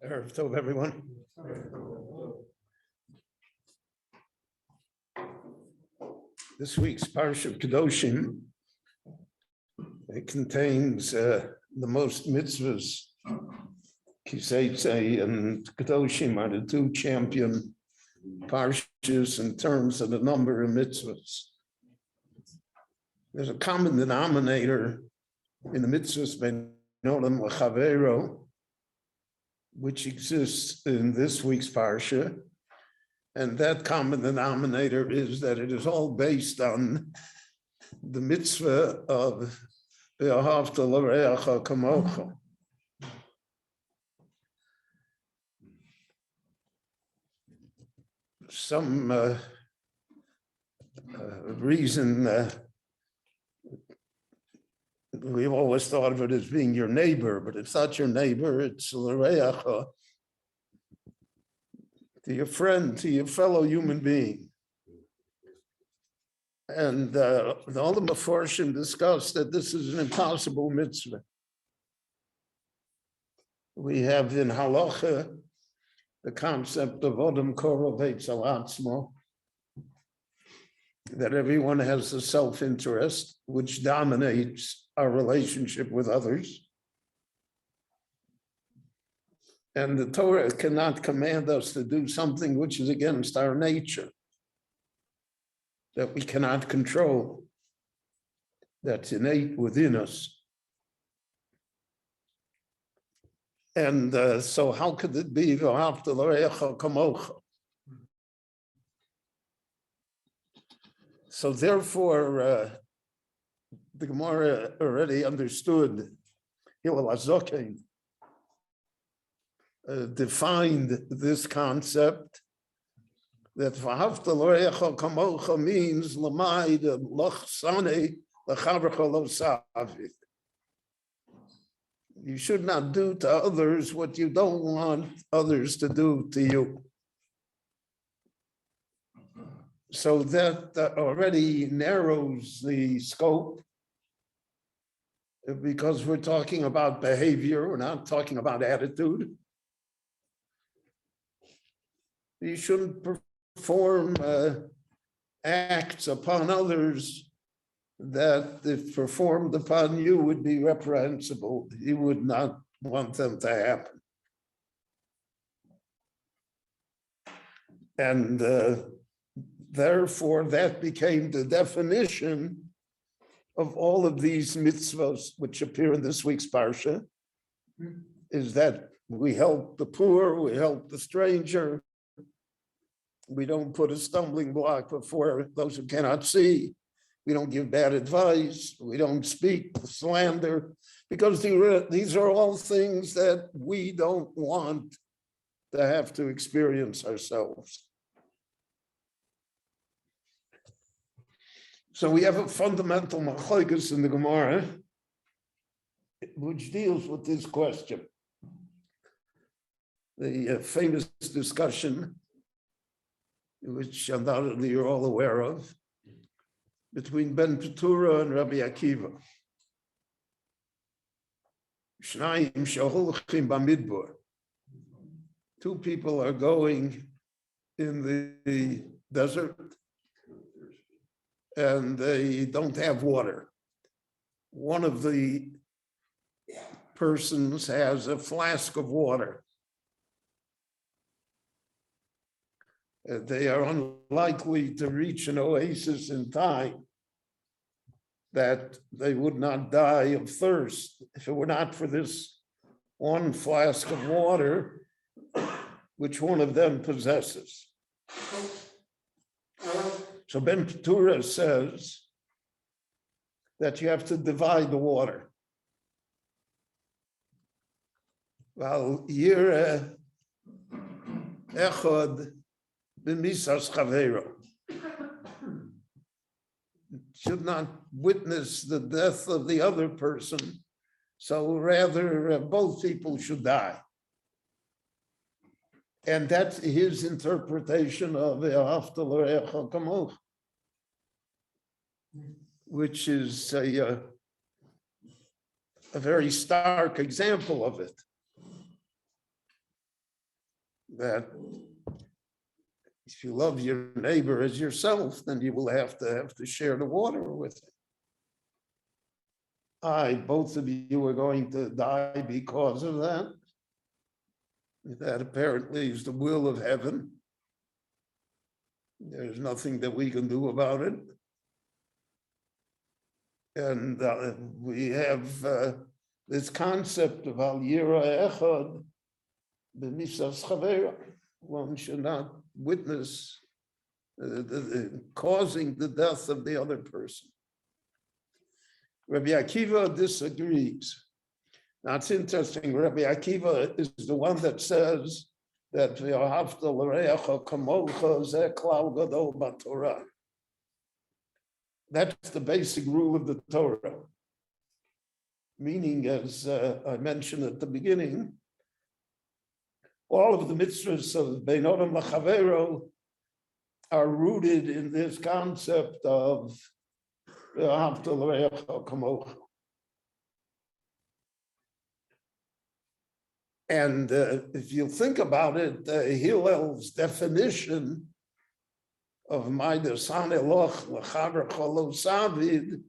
Erev Tov, everyone. This week's Parsha of Kedoshim, it contains the most mitzvahs. Kiseitze and Kedoshim are the two champion parshas in terms of the number of mitzvahs. There's a common denominator in the mitzvahs ben Olam L'Chavero, which exists in this week's parsha, and that common denominator is that it is all based on the mitzvah of V'ahavta l'reacha kamocha. Some reason we've always thought of it as being your neighbor, but it's not your neighbor, it's l'reacha, to your friend, to your fellow human being. And all the Mefarshim discussed that this is an impossible mitzvah. We have in halacha the concept of Odom Korov Eitzel Atzmo, that everyone has a self-interest which dominates our relationship with others. And the Torah cannot command us to do something which is against our nature, that we cannot control, that's innate within us. And so how could it be V'ahavta l'reacha kamocha? So therefore, the Gemara already understood, Hillel HaZoken defined this concept that V'ahavta l'reacha kamocha means l'maid l'chsane l'chavrecha lo savi. You should not do to others what you don't want others to do to you. So that already narrows the scope, because we're talking about behavior, we're not talking about attitude. You shouldn't perform acts upon others that if performed upon you would be reprehensible. You would not want them to happen. And therefore, that became the definition of all of these mitzvahs which appear in this week's parsha, is that we help the poor, we help the stranger, we don't put a stumbling block before those who cannot see, we don't give bad advice, we don't speak slander, because these are all things that we don't want to have to experience ourselves. So we have a fundamental machlokes in the Gemara which deals with this question. The famous discussion, which undoubtedly you're all aware of, between Ben Petura and Rabbi Akiva. Shnayim sheholchim bamidbar. Two people are going in the desert and they don't have water. One of the persons has a flask of water. They are unlikely to reach an oasis in time that they would not die of thirst if it were not for this one flask of water which one of them possesses. So Ben Petura says that you have to divide the water. Well, yireh echad b'misas chavero. Should not witness the death of the other person, so rather both people should die. And that's his interpretation of V'ahavta l'reacha kamocha, which is a very stark example of it. that if you love your neighbor as yourself, then you will have to share the water with him. Both of you are going to die because of that. That apparently is the will of heaven. There's nothing that we can do about it. And we have this concept of al yira echad b'misas chavera. One should not witness causing the death of the other person. Rabbi Akiva disagrees. Now it's interesting, Rabbi Akiva is the one that says that v'ahavta l'reacha kamocha zeh klal gadol b'Torah. That's the basic rule of the Torah. Meaning, as I mentioned at the beginning, all of the mitzvahs of Bein Adam L'Chavero are rooted in this concept of v'ahavta l'reacha kamocha. And if you think about it, Hillel's definition of Midas Haneloch L'chaver Cholo Savid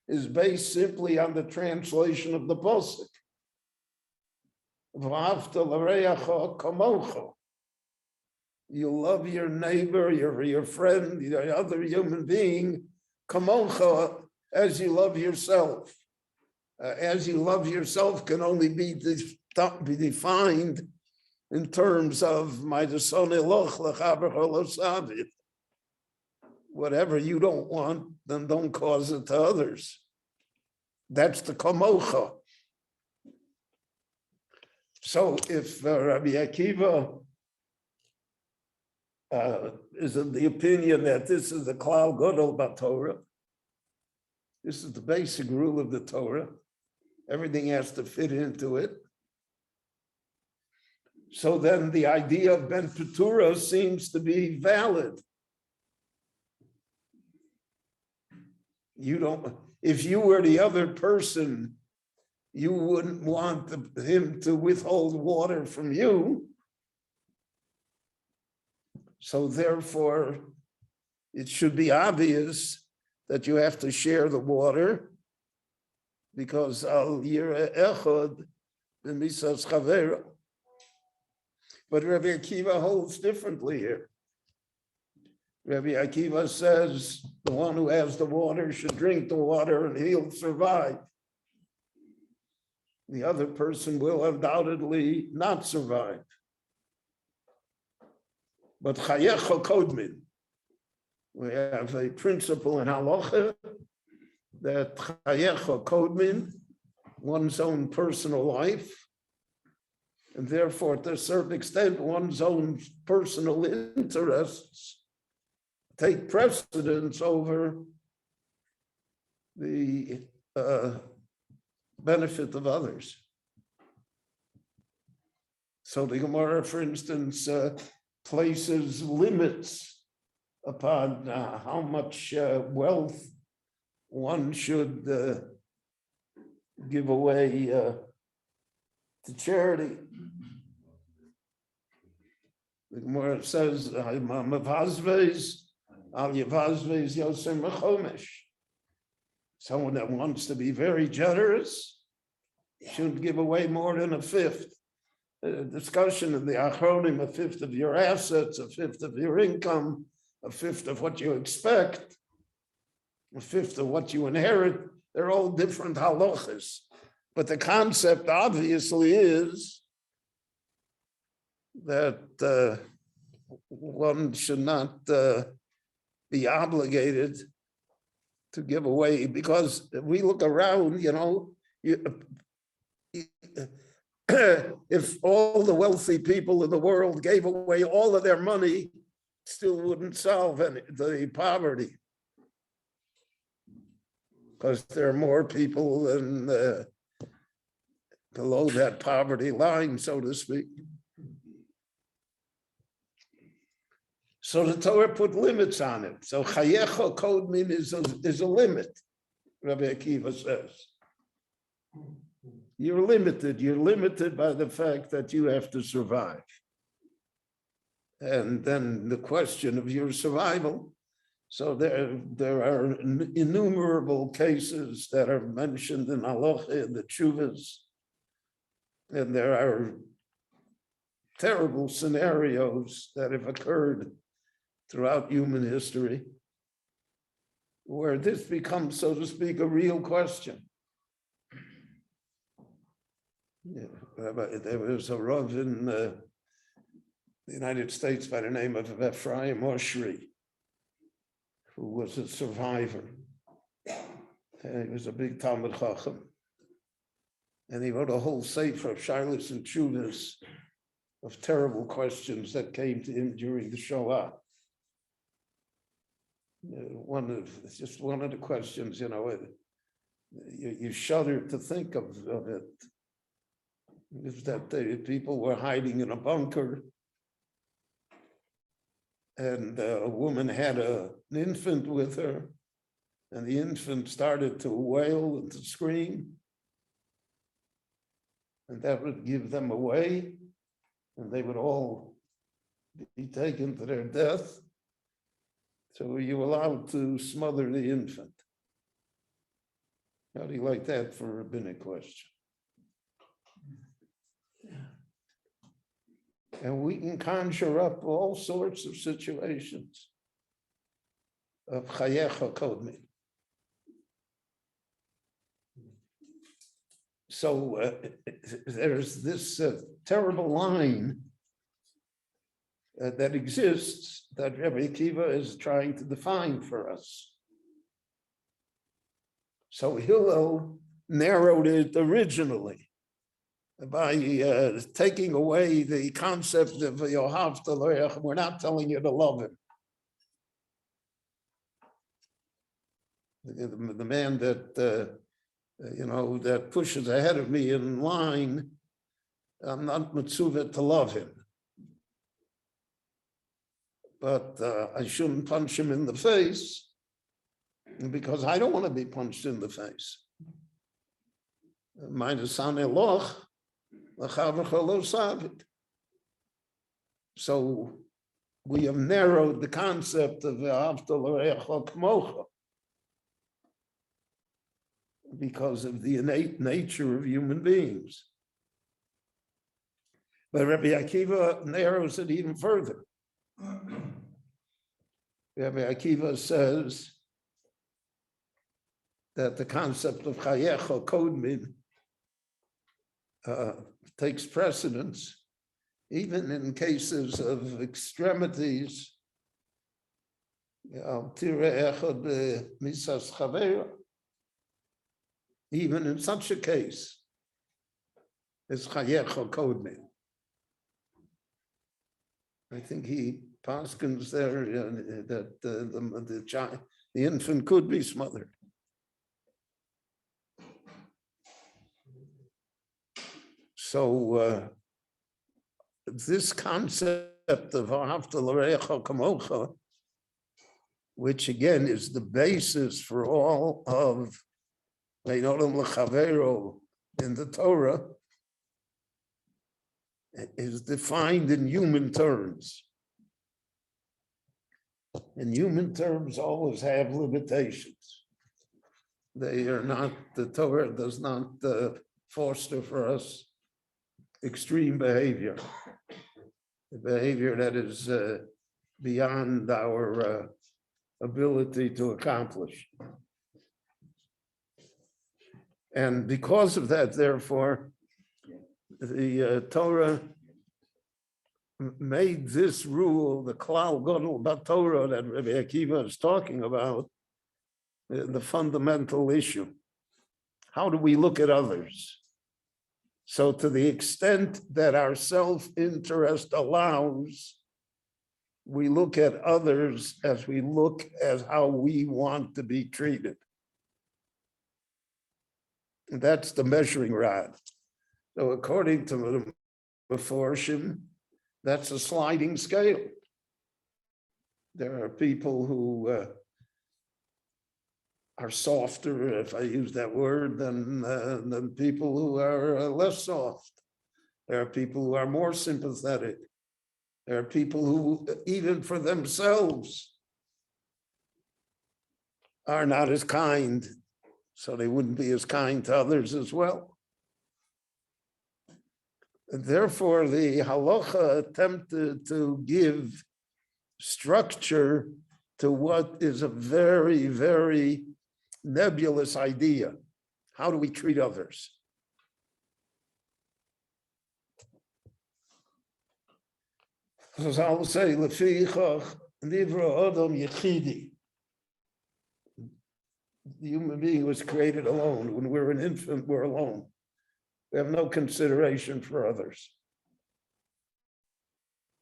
is based simply on the translation of the Pasuk. V'ahavta l'reacha kamocha. You love your neighbor, your friend, your other human being, kamocha, as you love yourself. As you love yourself can only be defined in terms of Midas Haneloch L'chaver Cholo Savid. Whatever you don't want, then don't cause it to others. That's the kamocha. So if Rabbi Akiva is of the opinion that this is the klal gadol b'Torah, this is the basic rule of the Torah, everything has to fit into it. So then the idea of ben Petura seems to be valid. You don't, if you were the other person, you wouldn't want him to withhold water from you. So therefore, it should be obvious that you have to share the water because al yira echad b'misas chavera. But Rabbi Akiva holds differently here. Rabbi Akiva says the one who has the water should drink the water and he'll survive. The other person will undoubtedly not survive. But chayecha kodmin, we have a principle in halacha that chayecha kodmin, one's own personal life, and therefore to a certain extent one's own personal interests take precedence over the benefit of others. So the Gemara, for instance, places limits upon how much wealth one should give away to charity. The Gemara says, someone that wants to be very generous shouldn't give away more than a fifth. Discussion in the Achronim, a fifth of your assets, a fifth of your income, a fifth of what you expect, a fifth of what you inherit. They're all different halachas. But the concept obviously is that one should not be obligated to give away, because if we look around, if all the wealthy people in the world gave away all of their money, still wouldn't solve the poverty, because there are more people than below that poverty line, so to speak. So the Torah put limits on it. So chayecha kodmin is a limit, Rabbi Akiva says. You're limited by the fact that you have to survive. and then the question of your survival. So there are innumerable cases that are mentioned in Halacha and the Tshuvas, and there are terrible scenarios that have occurred throughout human history where this becomes, so to speak, a real question. Yeah, there was a Rav in the United States by the name of Ephraim Oshri, who was a survivor. He was a big Talmud Chacham. And he wrote a whole sefer of Shilas and Tshuvas of terrible questions that came to him during the Shoah. Just one of the questions, you shudder to think of it, is that the people were hiding in a bunker, and a woman had an infant with her, and the infant started to wail and to scream, and that would give them away, and they would all be taken to their death. So were you allowed to smother the infant? How do you like that for a rabbinic question? And we can conjure up all sorts of situations of chayecha kodmi. So there's this terrible line that exists that Rabbi Akiva is trying to define for us. So Hillel narrowed it originally by taking away the concept of Yohavta Loyach. We're not telling you to love him. The man that that pushes ahead of me in line, I'm not mitzvah to love him. But I shouldn't punch him in the face because I don't want to be punched in the face. So we have narrowed the concept of because of the innate nature of human beings. But Rabbi Akiva narrows it even further. Rabbi Akiva says that the concept of chayecha kodmin takes precedence even in cases of extremities. Even in such a case, is chayecha kodmin. I think he paskins there that the infant could be smothered. So this concept of Ahavta l'reacha kamocha, which again is the basis for all of Ve'inolam l'chavero in the Torah, is defined in human terms. And human terms always have limitations. They are not, the Torah does not foster for us extreme behavior, the behavior that is beyond our ability to accomplish. And because of that, therefore, the Torah made this rule, the Klal Gadol B'Torah that Rabbi Akiva is talking about, the fundamental issue. How do we look at others? So to the extent that our self-interest allows, we look at others as we look at how we want to be treated. And that's the measuring rod. So according to the Meforshim, that's a sliding scale. There are people who are softer, if I use that word, than people who are less soft. There are people who are more sympathetic. There are people who, even for themselves, are not as kind, so they wouldn't be as kind to others as well. And therefore, the halacha attempted to give structure to what is a very, very nebulous idea. How do we treat others? As I will say, Lefichach Nivra Adam Yechidi. The human being was created alone. When we're an infant, we're alone. We have no consideration for others.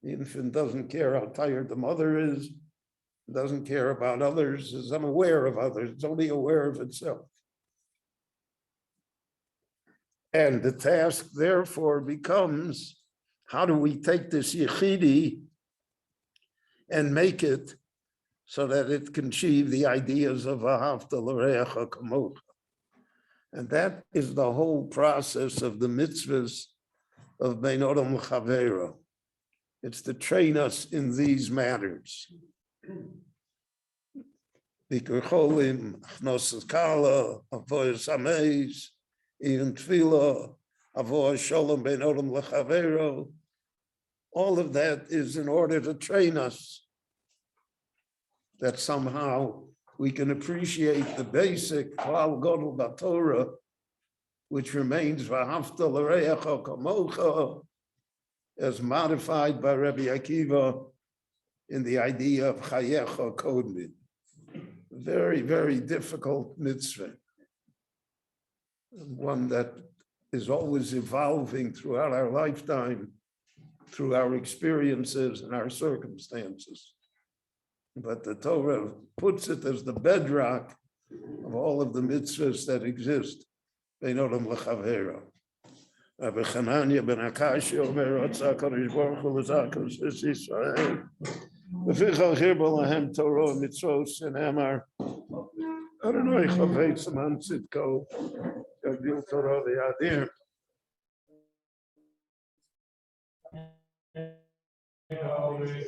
The infant doesn't care how tired the mother is, doesn't care about others, is unaware of others, it's only aware of itself. And the task, therefore, becomes, how do we take this yechidi and make it so that it can achieve the ideas of ahavta l'reacha kamocha? And that is the whole process of the mitzvahs of Bein Odom L'Chaveiro. It's to train us in these matters. Bikur cholim, achnos kala, avoyas ameis, even tefillah, avoy shalom Bein Odom L'Chaveiro. All of that is in order to train us that somehow we can appreciate the basic klal gadol b'Torah, which remains v'ahavta l'reacha kamocha, as modified by Rabbi Akiva in the idea of chayecha kodmin. Very, very difficult mitzvah, one that is always evolving throughout our lifetime, through our experiences and our circumstances. But the Torah puts it as the bedrock of all of the mitzvahs that exist. Bein Odom L'Chaveiro. Rabbi Chananya ben Akashi Omer Ratzah HaKadosh Baruch Hu L'Zakos Es Yisrael. V'fichal Chirbo Lahem Torah Mitzvos Shenemar Adonai Chavei Saman Tzidko Yagdil Torah V'Yadir.